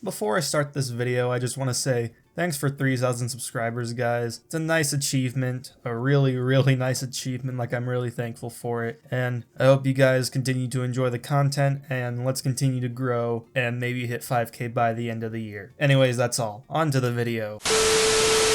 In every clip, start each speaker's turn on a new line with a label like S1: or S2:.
S1: Before I start this video, I just want to say thanks for 3,000 subscribers, guys. It's a nice achievement, a really nice achievement, like I'm really thankful for it. And I hope you guys continue to enjoy the content, and let's continue to grow and maybe hit 5K by the end of the year. Anyways, that's all. On to the video.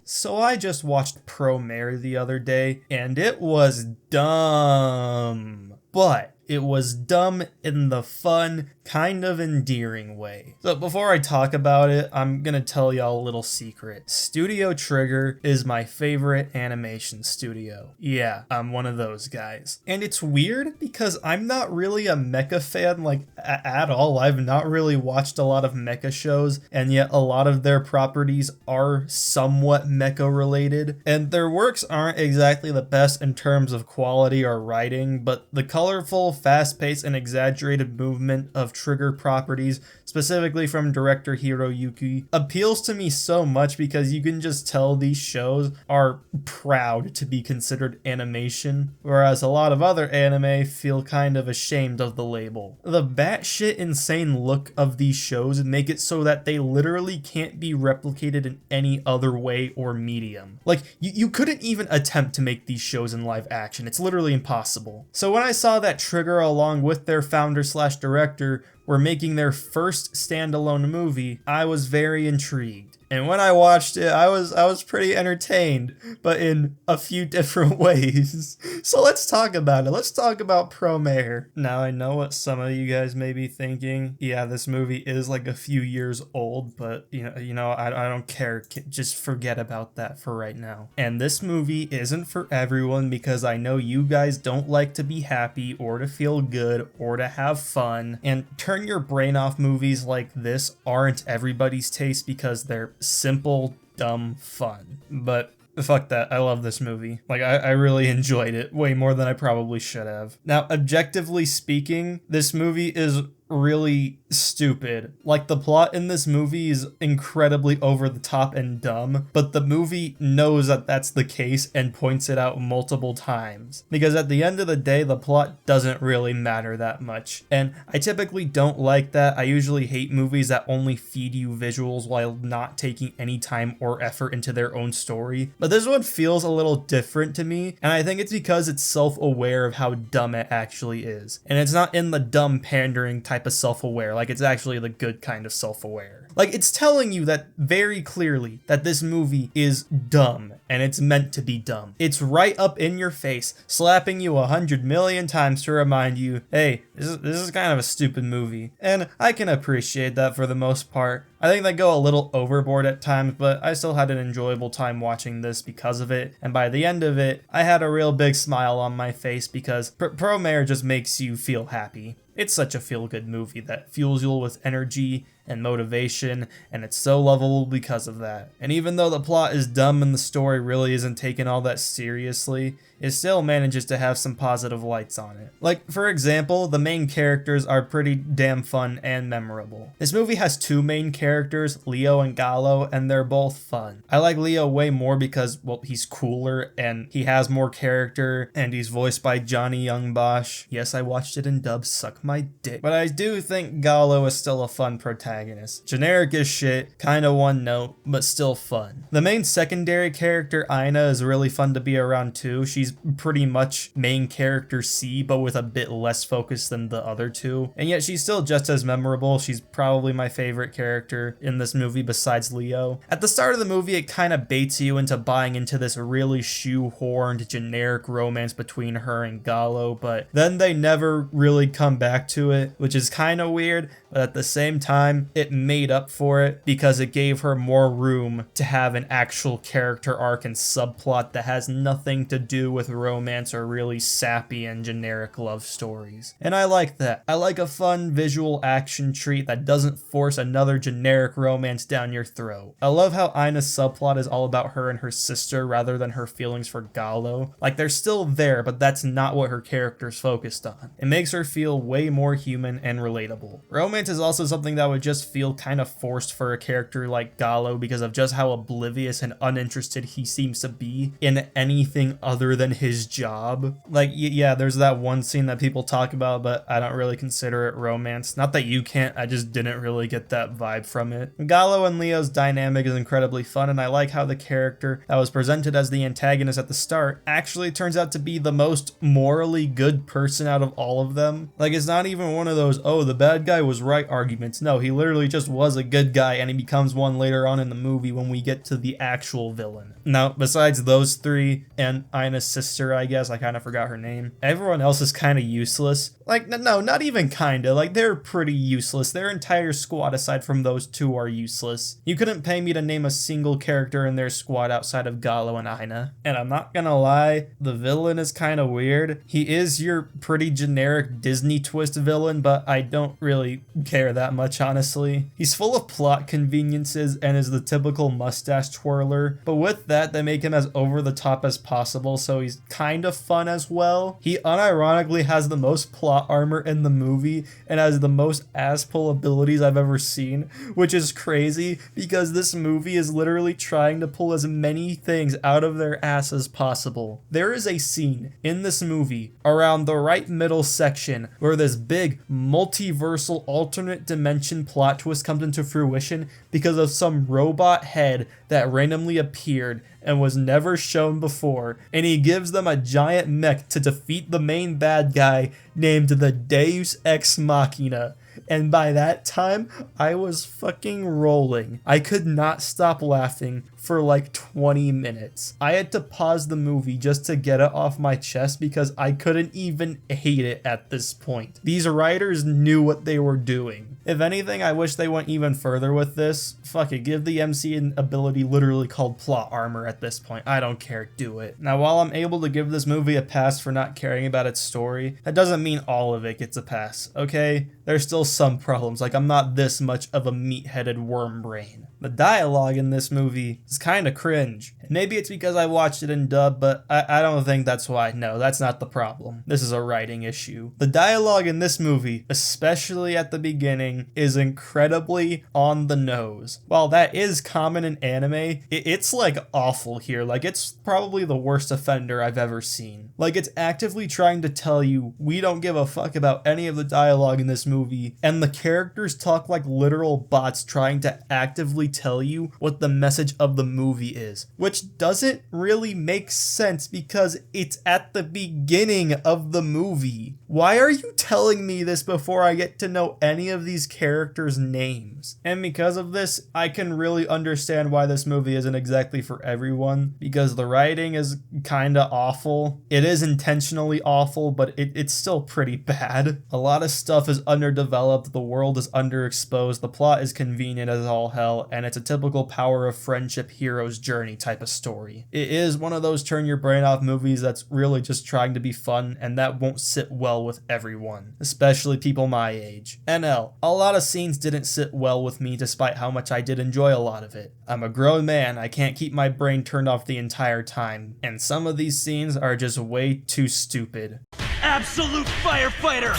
S1: So I just watched PROMARE the other day, and it was dumb. But it was dumb in the fun, kind of endearing way. So before I talk about it, I'm gonna tell y'all a little secret. Studio Trigger is my favorite animation studio. Yeah, I'm one of those guys. And it's weird because I'm not really a mecha fan, like, at all. I've not really watched a lot of mecha shows, and yet a lot of their properties are somewhat mecha related. And their works aren't exactly the best in terms of quality or writing, but the colorful, fast-paced, and exaggerated movement of Trigger properties, specifically from director Hiroyuki, appeals to me so much because you can just tell these shows are proud to be considered animation, whereas a lot of other anime feel kind of ashamed of the label. The batshit insane look of these shows make it so that they literally can't be replicated in any other way or medium. Like, you couldn't even attempt to make these shows in live action. It's literally impossible. So when I saw that Trigger, along with their founder/director, were making their first standalone movie, I was very intrigued. And when I watched it, I was pretty entertained, but in a few different ways. So let's talk about it. Let's talk about PROMARE. Now, I know what some of you guys may be thinking. Yeah, this movie is like a few years old, but you know, I don't care. Just forget about that for right now. And this movie isn't for everyone because I know you guys don't like to be happy or to feel good or to have fun. And turn your brain off movies like this aren't everybody's taste because they're simple, dumb fun. But fuck that, I love this movie. Like, I really enjoyed it, way more than I probably should have. Now, objectively speaking, this movie is really stupid. Like, the plot in this movie is incredibly over the top and dumb, but the movie knows that that's the case and points it out multiple times. Because at the end of the day, the plot doesn't really matter that much. And I typically don't like that. I usually hate movies that only feed you visuals while not taking any time or effort into their own story. But this one feels a little different to me, and I think it's because it's self-aware of how dumb it actually is. And it's not in the dumb pandering type of self-aware, like it's actually the good kind of self-aware. Like, it's telling you that very clearly that this movie is dumb and it's meant to be dumb. It's right up in your face, slapping you 100 million times to remind you, hey, this is kind of a stupid movie. And I can appreciate that for the most part. I think they go a little overboard at times, but I still had an enjoyable time watching this because of it. And by the end of it, I had a real big smile on my face because PROMARE just makes you feel happy. It's such a feel-good movie that fuels you with energy and motivation, and it's so lovable because of that. And even though the plot is dumb and the story really isn't taken all that seriously, it still manages to have some positive lights on it. Like, for example, the main characters are pretty damn fun and memorable. This movie has two main characters, Leo and Gallo, and they're both fun. I like Leo way more because, well, he's cooler and he has more character, and he's voiced by Johnny Young Bosch. Yes, I watched it in dub, suck my dick. But I do think Gallo is still a fun protagonist. Generic as shit, kinda one note, but still fun. The main secondary character, Aina, is really fun to be around too. She's pretty much main character C, but with a bit less focus than the other two. And yet she's still just as memorable. She's probably my favorite character in this movie besides Leo. At the start of the movie, it kind of baits you into buying into this really shoehorned, generic romance between her and Gallo, but then they never really come back to it, which is kind of weird, but at the same time, it made up for it because it gave her more room to have an actual character arc and subplot that has nothing to do with romance or really sappy and generic love stories. And I like that. I like a fun visual action treat that doesn't force another generic romance down your throat. I love how Aina's subplot is all about her and her sister rather than her feelings for Gallo. Like, they're still there, but that's not what her character's focused on. It makes her feel way more human and relatable. Romance Romance is also something that would just feel kind of forced for a character like Gallo because of just how oblivious and uninterested he seems to be in anything other than his job. Like, yeah, there's that one scene that people talk about, but I don't really consider it romance. Not that you can't, I just didn't really get that vibe from it. Gallo and Leo's dynamic is incredibly fun, and I like how the character that was presented as the antagonist at the start actually turns out to be the most morally good person out of all of them. Like, it's not even one of those, oh, the bad guy was right arguments. No, he literally just was a good guy, and he becomes one later on in the movie when we get to the actual villain. Now, besides those three and Ina's sister, I guess, I kind of forgot her name, everyone else is kind of useless. Like, no, not even kinda. Like, they're pretty useless. Their entire squad, aside from those two, are useless. You couldn't pay me to name a single character in their squad outside of Gallo and Ina. And I'm not gonna lie, the villain is kind of weird. He is your pretty generic Disney twist villain, but I don't really care that much, honestly. He's full of plot conveniences and is the typical mustache twirler, but with that, they make him as over the top as possible, so he's kind of fun as well. He unironically has the most plot armor in the movie and has the most ass-pull abilities I've ever seen, which is crazy because this movie is literally trying to pull as many things out of their ass as possible. There is a scene in this movie around the right middle section where this big multiversal alternate dimension plot twist comes into fruition because of some robot head that randomly appeared and was never shown before, and he gives them a giant mech to defeat the main bad guy named the Deus Ex Machina. And by that time, I was fucking rolling. I could not stop laughing for like 20 minutes. I had to pause the movie just to get it off my chest because I couldn't even hate it at this point. These writers knew what they were doing. If anything, I wish they went even further with this. Fuck it, give the MC an ability literally called plot armor at this point. I don't care, do it. Now, while I'm able to give this movie a pass for not caring about its story, that doesn't mean all of it gets a pass, okay? There's still some problems, like I'm not this much of a meat-headed worm brain. The dialogue in this movie is kind of cringe. And maybe it's because I watched it in dub, but I don't think that's why. No, that's not the problem. This is a writing issue. The dialogue in this movie, especially at the beginning, is incredibly on the nose. While that is common in anime, it's like awful here. Like, it's probably the worst offender I've ever seen. Like, it's actively trying to tell you, we don't give a fuck about any of the dialogue in this movie, and the characters talk like literal bots trying to actively tell you what the message of the movie is, which doesn't really make sense because it's at the beginning of the movie. Why are you telling me this before I get to know any of these characters' names? And because of this, I can really understand why this movie isn't exactly for everyone, because the writing is kinda awful. It is intentionally awful, but it's still pretty bad. A lot of stuff is underdeveloped, the world is underexposed, the plot is convenient as all hell, and it's a typical power of friendship hero's journey type of story. It is one of those turn your brain off movies that's really just trying to be fun, and that won't sit well with everyone, especially people my age. NL, a lot of scenes didn't sit well with me despite how much I did enjoy a lot of it. I'm a grown man, I can't keep my brain turned off the entire time, and some of these scenes are just way too stupid.
S2: Absolute firefighter,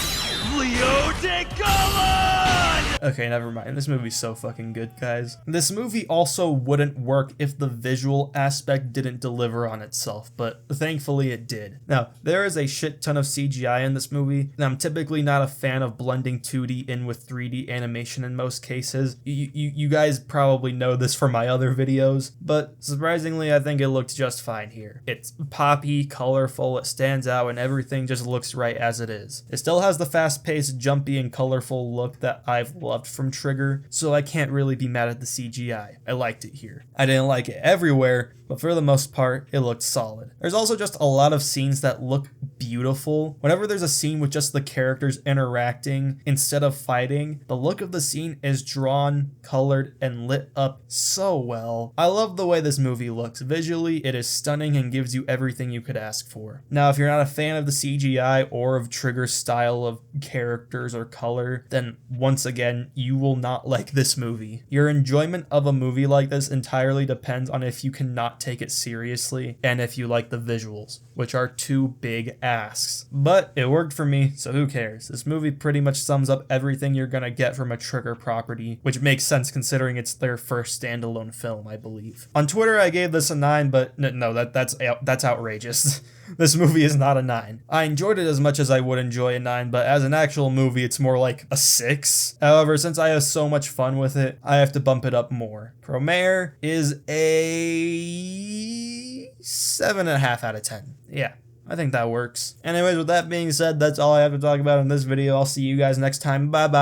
S2: Leo DeGolan!
S1: Okay, never mind. This movie's so fucking good, guys. This movie also wouldn't work if the visual aspect didn't deliver on itself, but thankfully it did. Now, there is a shit ton of CGI in this movie, and I'm typically not a fan of blending 2D in with 3D animation in most cases. You guys probably know this from my other videos, but surprisingly, I think it looked just fine here. It's poppy, colorful, it stands out, and everything just looks right as it is. It still has the fast-paced, jumpy, and colorful look that I've loved from Trigger, so I can't really be mad at the CGI. I liked it here. I didn't like it everywhere, but for the most part, it looked solid. There's also just a lot of scenes that look beautiful. Whenever there's a scene with just the characters interacting instead of fighting, the look of the scene is drawn, colored, and lit up so well. I love the way this movie looks. Visually, it is stunning and gives you everything you could ask for. Now, if you're not a fan of the CGI or of Trigger's style of characters or color, then once again, you will not like this movie. Your enjoyment of a movie like this entirely depends on if you cannot take it seriously and if you like the visuals, which are two big asks. But it worked for me, so who cares? This movie pretty much sums up everything you're gonna get from a Trigger property, which makes sense considering it's their first standalone film, I believe. On Twitter, I gave this a 9, but no, that's outrageous. This movie is not a 9. I enjoyed it as much as I would enjoy a 9, but as an actual movie, it's more like a 6. However, since I have so much fun with it, I have to bump it up more. PROMARE is a 7.5 out of 10. Yeah, I think that works. Anyways, with that being said, that's all I have to talk about in this video. I'll see you guys next time. Bye-bye.